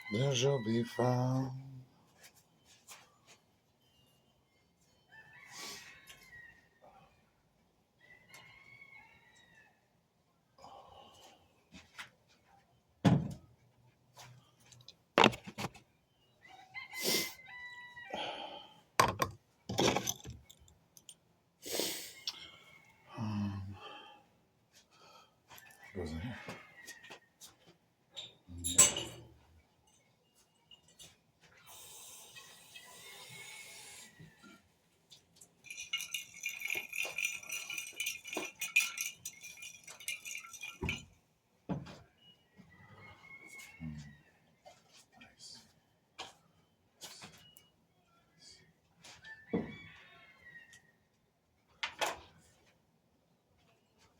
There shall be found. Um, goes in here. Nice.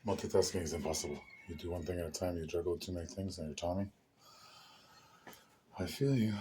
Multitasking is impossible. You do one thing at a time, you juggle too many things, and you're Tommy. I feel you.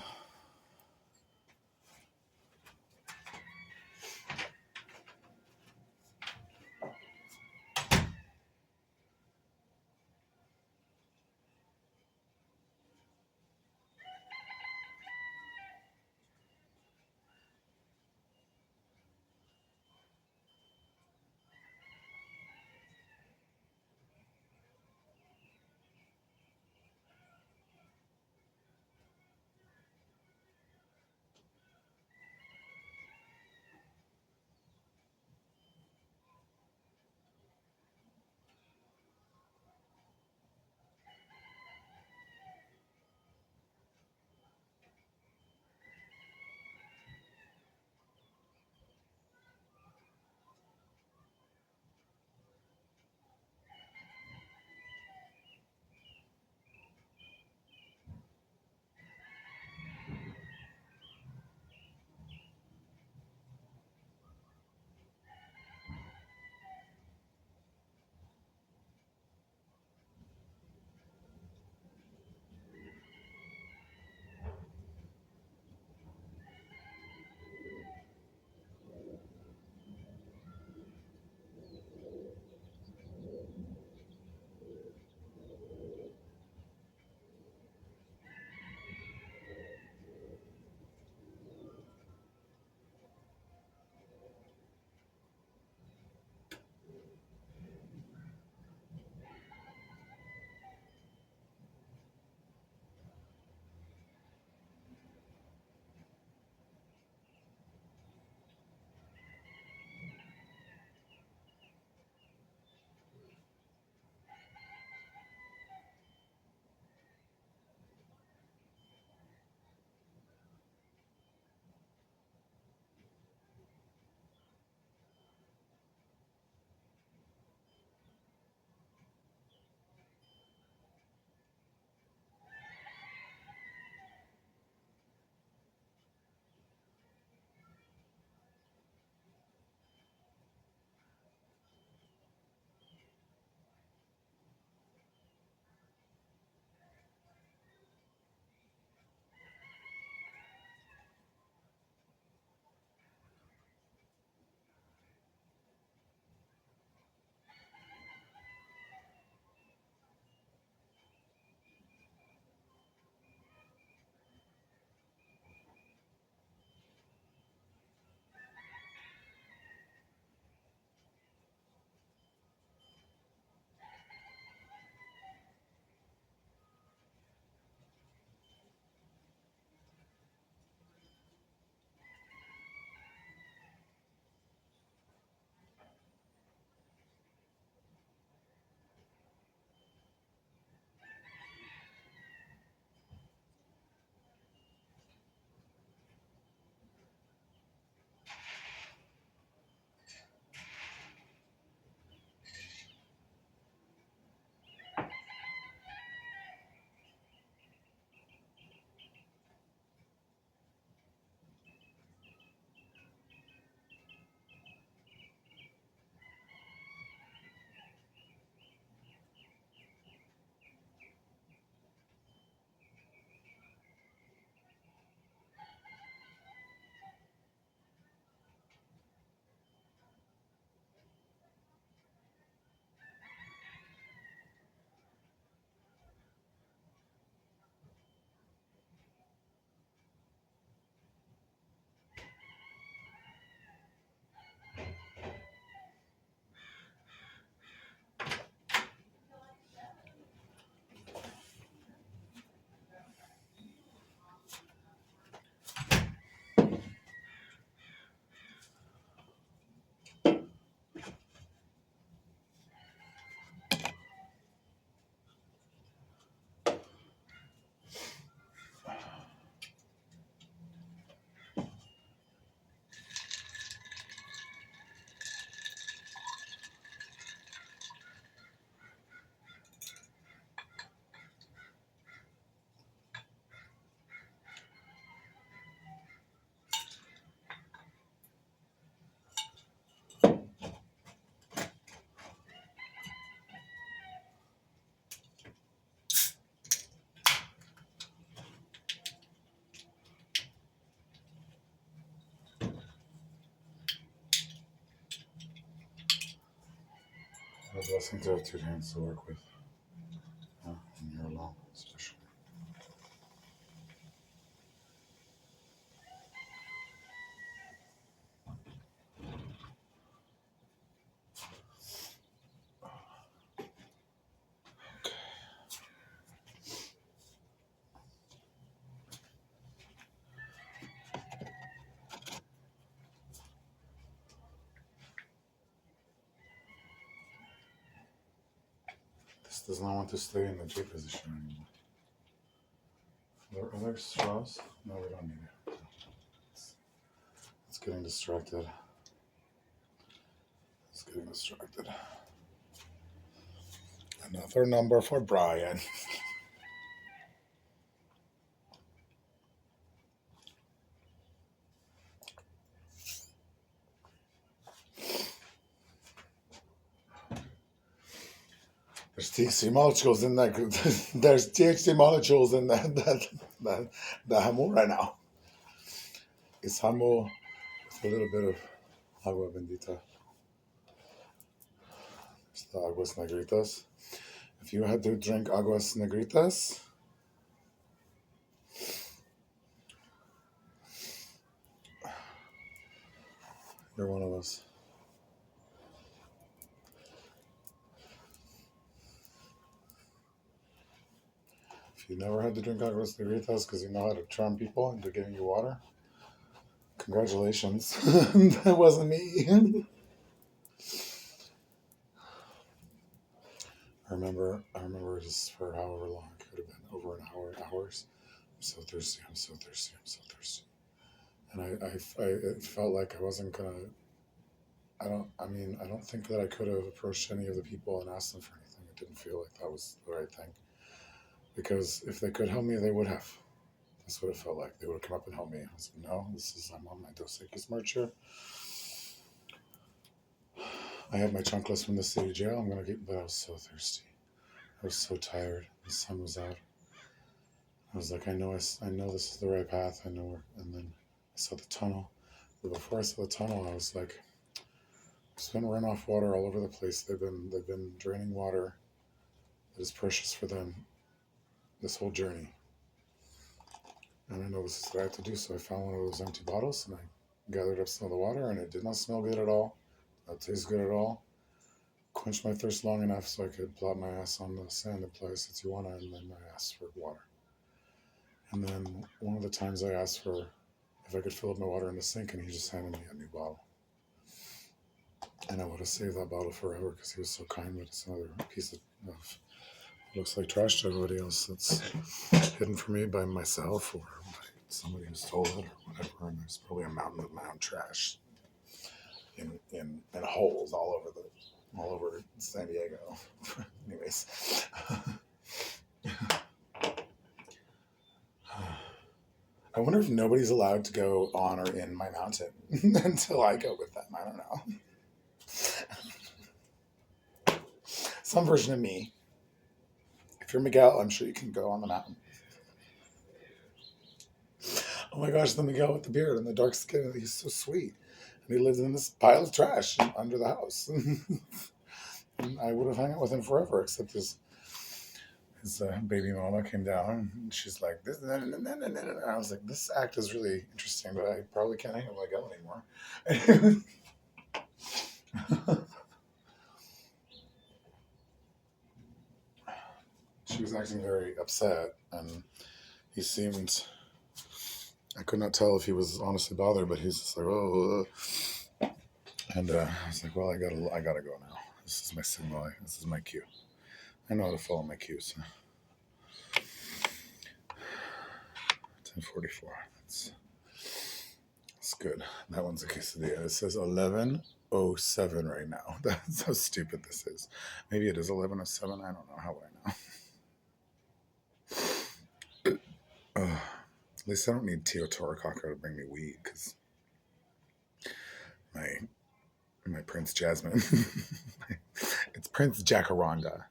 a blessing to have two hands to work with. When you're alone, especially. This does not want to stay in the J position anymore. Are there straws? No, we don't need it. It's getting distracted. It's getting distracted. Another number for Brian. There's THC molecules in that. There's THC molecules in the hamu right now. It's hamu with a little bit of agua bendita. It's the aguas negritas. If you had to drink aguas negritas, you're one of us. If you never had to drink aguas negritas because you know how to charm people into giving you water, congratulations. That wasn't me. I remember just for however long, it could have been over an hour, hours. I'm so thirsty. And it felt like I wasn't gonna. I don't think that I could have approached any of the people and asked them for anything. It didn't feel like that was the right thing. Because if they could help me, they would have. That's what it felt like. They would have come up and helped me. I was like, no, I'm on my Dos Equis marcher. I had my chunkless from the city jail. But I was so thirsty. I was so tired. The sun was out. I was like, I know this is the right path. I know where. And then I saw the tunnel. But before I saw the tunnel, I was like, there's been runoff water all over the place. They've been draining water that is precious for them this whole journey. And I know this is what I have to do. So I found one of those empty bottles and I gathered up some of the water, and it did not smell good at all. It taste good at all. Quenched my thirst long enough so I could plop my ass on the sand and play Sitiwana, and then I asked for water. And then one of the times I asked for if I could fill up my water in the sink, and he just handed me a new bottle. And I would have saved that bottle forever because he was so kind, but it's another piece of looks like trash to everybody else that's hidden from me by myself or by somebody who stole it or whatever. And there's probably a mountain of my own trash in holes all over San Diego. Anyways. I wonder if nobody's allowed to go on or in my mountain until I go with them. I don't know. Some version of me. If you're Miguel, I'm sure you can go on the mountain. Oh my gosh, the Miguel with the beard and the dark skin, he's so sweet. And he lives in this pile of trash under the house. And I would have hung out with him forever, except his baby mama came down and she's like, this, and I was like, this act is really interesting, but I probably can't hang out with Miguel anymore. She was acting very upset, and he seemed, I could not tell if he was honestly bothered, but he's just like, oh, and I was like, well, I gotta go now. This is my signal. This is my cue. I know how to follow my cues. 10:44. That's good. That one's a quesadilla. It says 11:07 right now. That's how stupid this is. Maybe it is 11:07. I don't know. How would I know? At least I don't need Tio Torricaca to bring me weed, because my Prince Jasmine, it's Prince Jacaranda,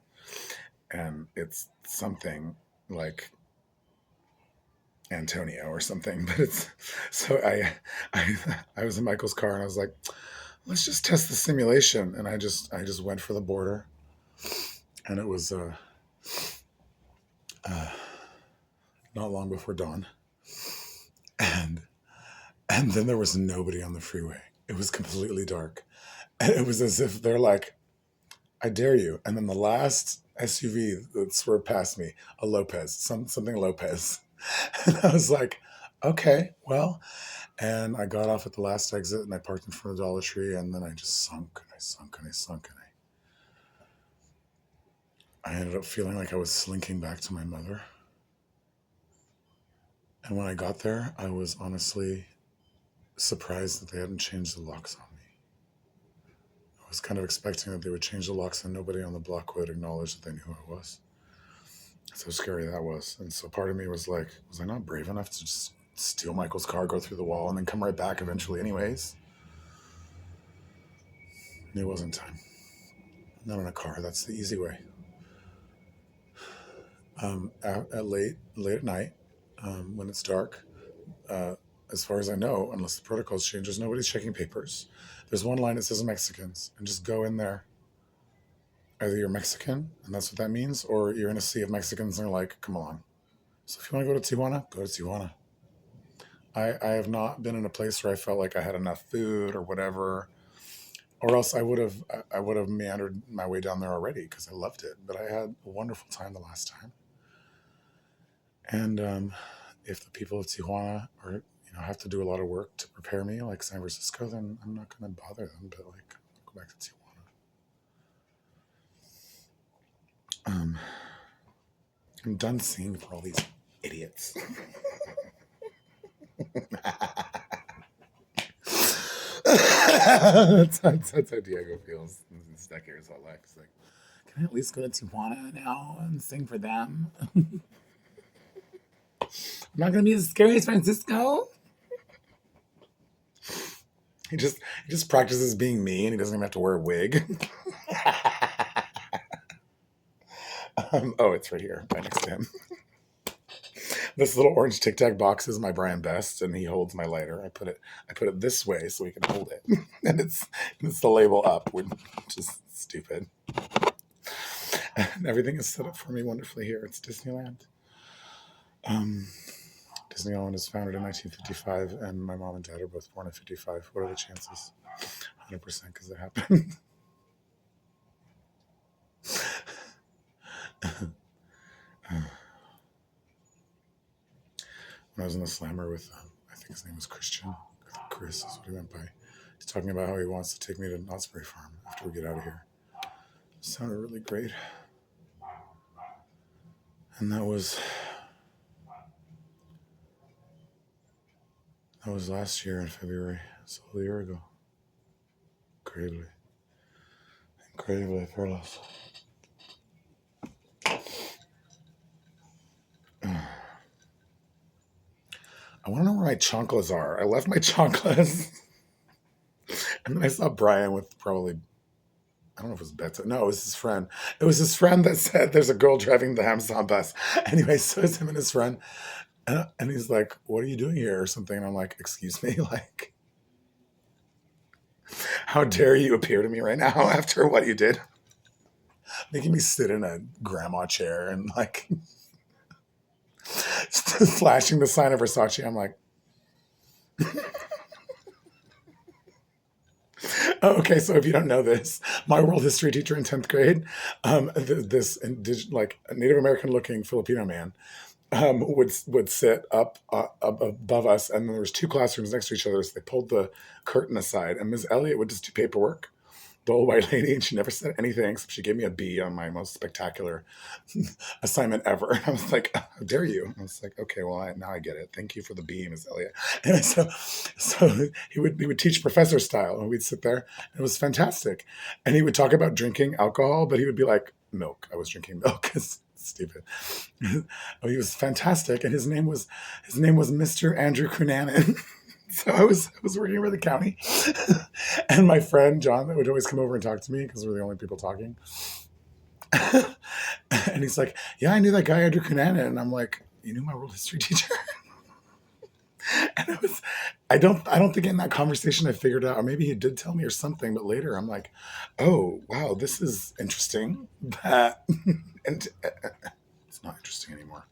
and it's something like Antonio or something, but it's, so I was in Michael's car and I was like, let's just test the simulation, and I just went for the border, and it was uh, not long before dawn, and then there was nobody on the freeway. It was completely dark, and it was as if they're like, "I dare you!" And then the last SUV that swerved past me, a Lopez, something Lopez, and I was like, "Okay, well." And I got off at the last exit and I parked in front of Dollar Tree, and then I just sunk and I sunk and I sunk and I ended up feeling like I was slinking back to my mother. And when I got there, I was honestly surprised that they hadn't changed the locks on me. I was kind of expecting that they would change the locks and nobody on the block would acknowledge that they knew who I was. That's how scary that was. And so part of me was like, was I not brave enough to just steal Michael's car, go through the wall, and then come right back eventually anyways? It wasn't time. Not in a car. That's the easy way. At late at night, when it's dark, as far as I know, unless the protocols change, there's nobody's checking papers. There's one line that says Mexicans, and just go in there. Either you're Mexican, and that's what that means, or you're in a sea of Mexicans, and they're like, come along. So if you want to go to Tijuana, go to Tijuana. I have not been in a place where I felt like I had enough food or whatever, or else I would have meandered my way down there already because I loved it. But I had a wonderful time the last time. And if the people of Tijuana are have to do a lot of work to prepare me like San Francisco, then I'm not going to bother them. But like, I'll go back to Tijuana. I'm done seeing for all these idiots. that's how Diego feels. He's stuck here his whole life. He's like, can I at least go to Tijuana now and sing for them? I'm not going to be as scary as Francisco. He just practices being me, and he doesn't even have to wear a wig. Oh, it's right here, right next to him. This little orange Tic Tac box is my Brian Best, and he holds my lighter. I put it this way so he can hold it, and it's the label up, which is stupid. And everything is set up for me wonderfully here. It's Disneyland. Disneyland was founded in 1955, and my mom and dad are both born in 55. What are the chances? 100% because it happened. When I was in the slammer with, I think his name was Christian. Chris is what he went by. He's talking about how he wants to take me to Knott's Berry Farm after we get out of here. It sounded really great. And that was last year in February. It's a whole year ago. Incredibly fearless. I want to know where my chanclas are. I left my chanclas. And then I saw Brian with probably, I don't know if it was Beto. No, it was his friend. It was his friend that said there's a girl driving the Amazon bus. Anyway, so it's him and his friend. And he's like, what are you doing here or something? And I'm like, excuse me? Like, how dare you appear to me right now after what you did? Making me sit in a grandma chair and like flashing the sign of Versace. I'm like, okay, so if you don't know this, my world history teacher in 10th grade, this like a Native American looking Filipino man, would sit up above us, and then there was two classrooms next to each other, so they pulled the curtain aside, and Ms. Elliott would just do paperwork, the old white lady, and she never said anything except she gave me a B on my most spectacular assignment ever. And I was like, how dare you? And I was like, okay, well, now I get it. Thank you for the B, Ms. Elliott. And so he would teach professor style, and we'd sit there, and it was fantastic. And he would talk about drinking alcohol, but he would be like, milk. I was drinking milk. It's stupid. Oh, he was fantastic, and his name was Mr. Andrew Cunanan. So I was working for the county, and my friend John that would always come over and talk to me because we're the only people talking. And he's like, "Yeah, I knew that guy Andrew Cunanan," and I'm like, "You knew my world history teacher?" And I don't think in that conversation I figured out, or maybe he did tell me or something, but later I'm like, oh, wow, this is interesting. That, and it's not interesting anymore.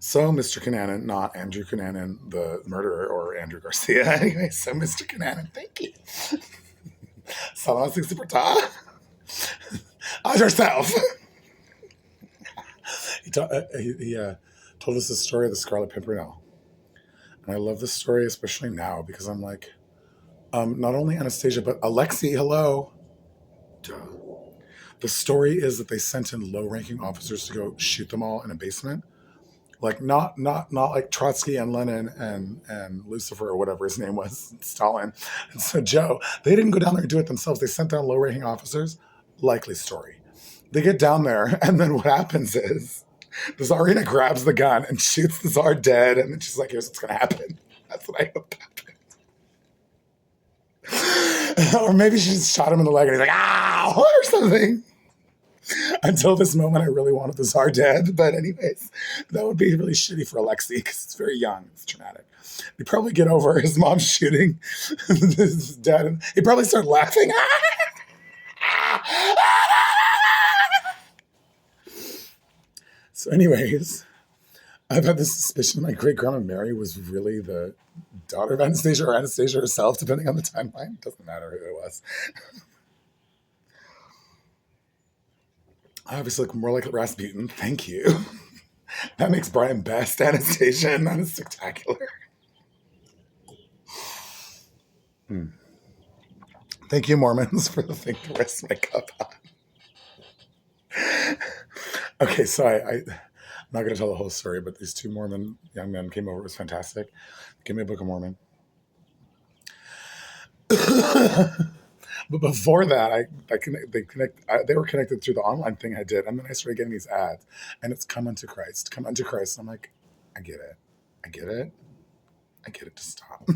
So, Mr. Cunanan, not Andrew Cunanan, the murderer, or Andrew Garcia. Anyway, so Mr. Cunanan, thank you. Salamat sig as yourself. He told us the story of the Scarlet Pimpernel. And I love this story, especially now, because I'm like, not only Anastasia, but Alexei, hello. Duh. The story is that they sent in low-ranking officers to go shoot them all in a basement. Like not like Trotsky and Lenin and Lucifer or whatever his name was, Stalin. And so Joe, they didn't go down there and do it themselves. They sent down low-ranking officers. Likely story. They get down there, and then what happens is the Tsarina grabs the gun and shoots the Tsar dead, and then she's like, here's what's gonna happen. That's what I hope happened. Or maybe she just shot him in the leg and he's like, ow, or something. Until this moment, I really wanted the Tsar dead. But anyways, that would be really shitty for Alexei because it's very young. It's traumatic. He'd probably get over his mom shooting his dad. And he'd probably start laughing. So anyways, I've had this suspicion my great-grandma Mary was really the daughter of Anastasia or Anastasia herself, depending on the timeline. Doesn't matter who it was. I obviously look more like Rasputin. Thank you. That makes Brian best Anastasia, and that is spectacular. Thank you, Mormons, for the thing to rest my cup on. Okay, so I'm not going to tell the whole story, but these two Mormon young men came over. It was fantastic. Give me a Book of Mormon. But before that, they were connected through the online thing I did, and then I started getting these ads, and it's come unto Christ, come unto Christ. I'm like, I get it, I get it, I get it. To stop.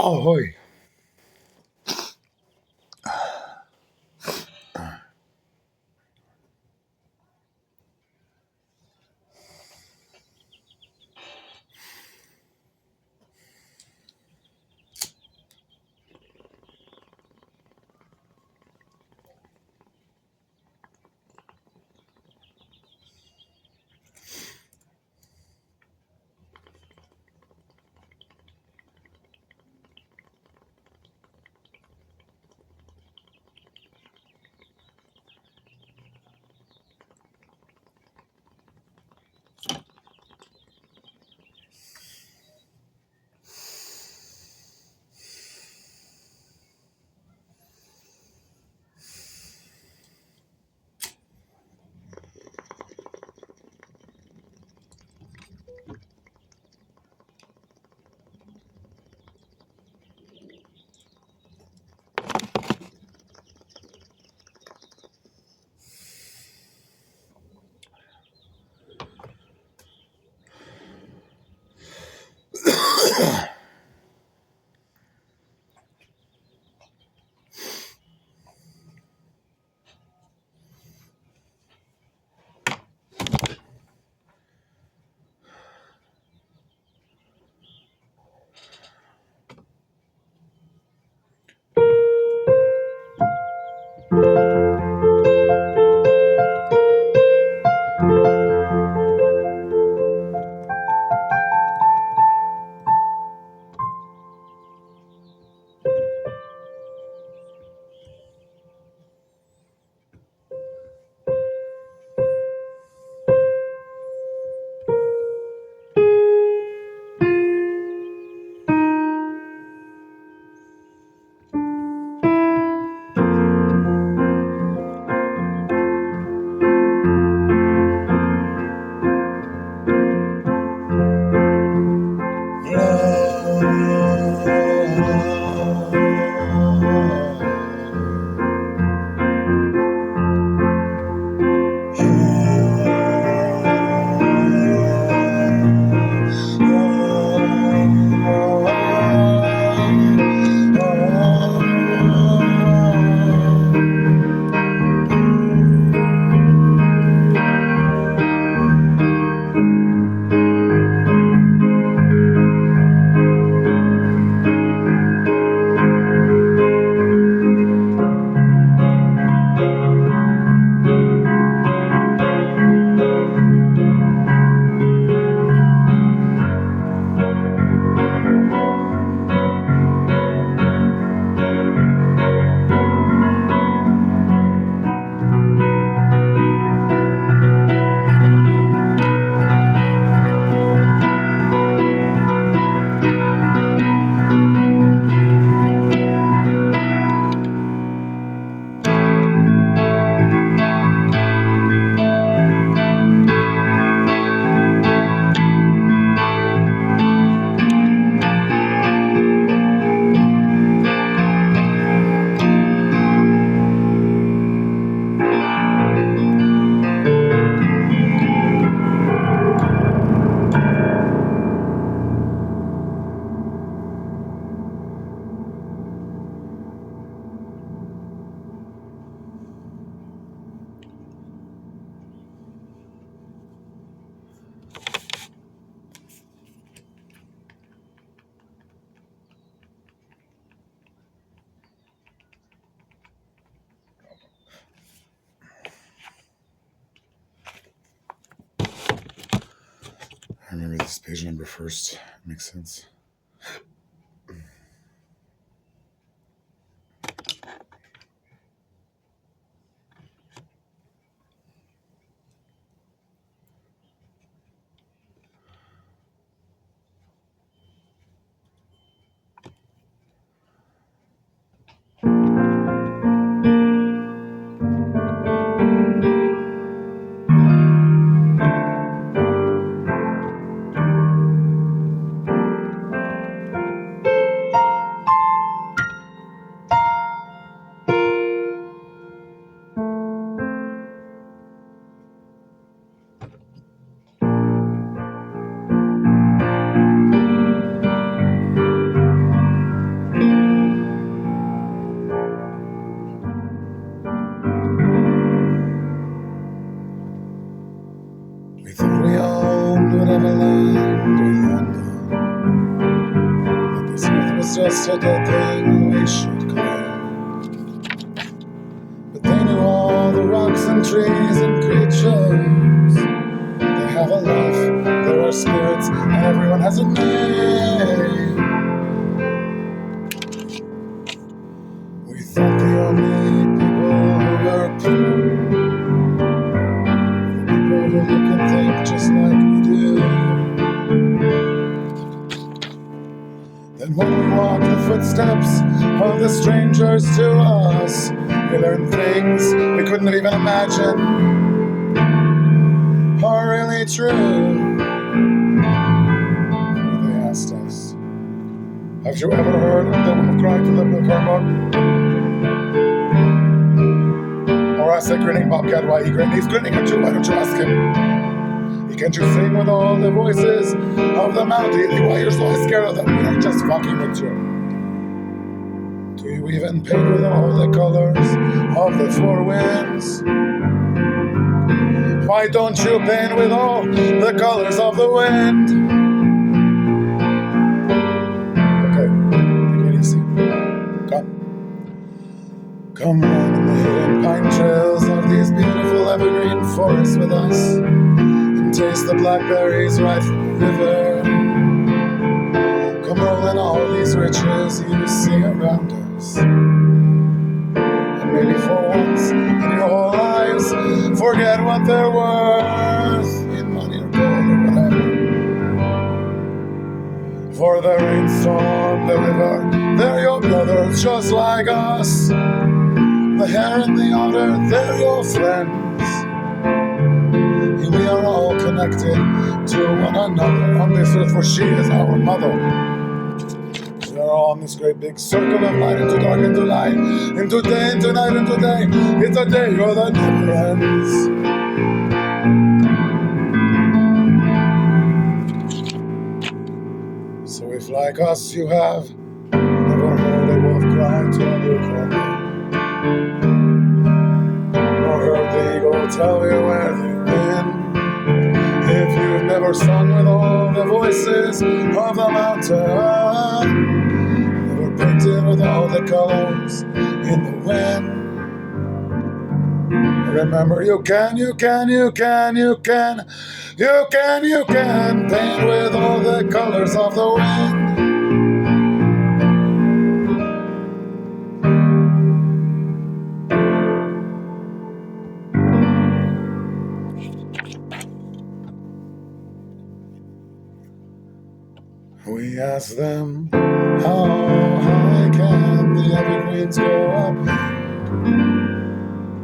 Oh, hoy. gonna read this page number first. Makes sense. We thought we owned whatever land we landed on, but this earth was just a dead thing we should claim. But they knew all the rocks and trees and creatures. They have a life, there are spirits, and everyone has a name. We thought the only people who were people who look and think just like we do. Then when we walk the footsteps of the strangers to us, we learn things we couldn't have even imagined are really true. They asked us, have you ever heard of the wolf cry to the milk? Or I said, grinning Bobcat, why he grinning? He's grinning at you, why don't you ask him? Can't you sing with all the voices of the mountain? Why you're so scared of them? We're just fucking with you. Do you even paint with all the colors of the four winds? Why don't you paint with all the colors of the wind? Okay, take it easy. Come run in the hidden pine trails of these beautiful evergreen forests with us, and taste the blackberries right from the river. Come roll in all these riches you see around us, and maybe for once in your whole lives, forget what they're worth in money or gold or whatever. For the rainstorm, the river, they're your brothers just like us. The hare and the otter, they're your friends. And we are all connected to one another on this earth, for she is our mother. We are all in this great big circle of light, into dark, into light, into day, into night, into day. It's a day that never ends. So if like us you have never heard a wolf cry to a blue or heard the eagle tell you where they've been, if you've never sung with all the voices of the mountain, never painted with all the colors in the wind, remember you can paint with all the colors of the wind. We asked them, how high can the evergreens go up?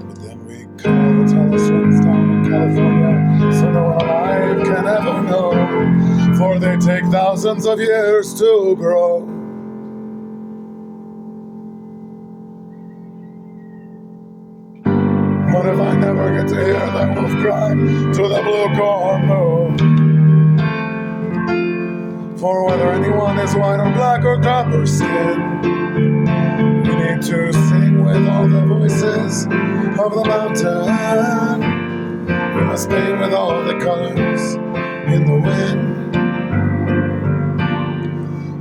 But then we call the tallest ones down in California, so no one alive can ever know, for they take thousands of years to grow. What if I never get to hear that wolf cry to the blue corn? For whether anyone is white or black or copper skin, we need to sing with all the voices of the mountain. We must paint with all the colors in the wind.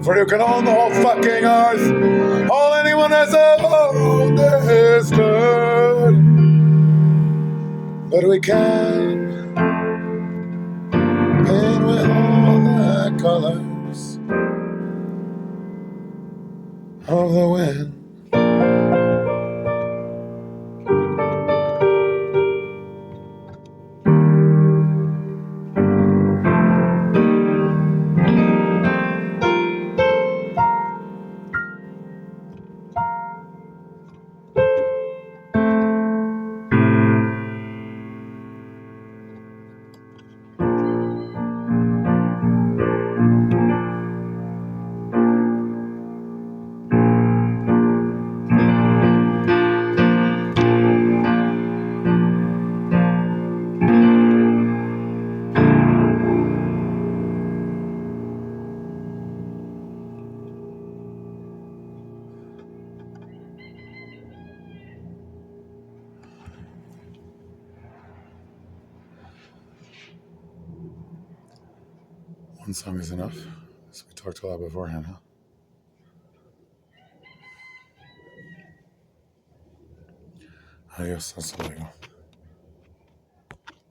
For you can own the whole fucking earth, all anyone has ever owned is good. But we can paint with all the wind. One song is enough, as we talked a lot beforehand, huh? Adios, hasta luego.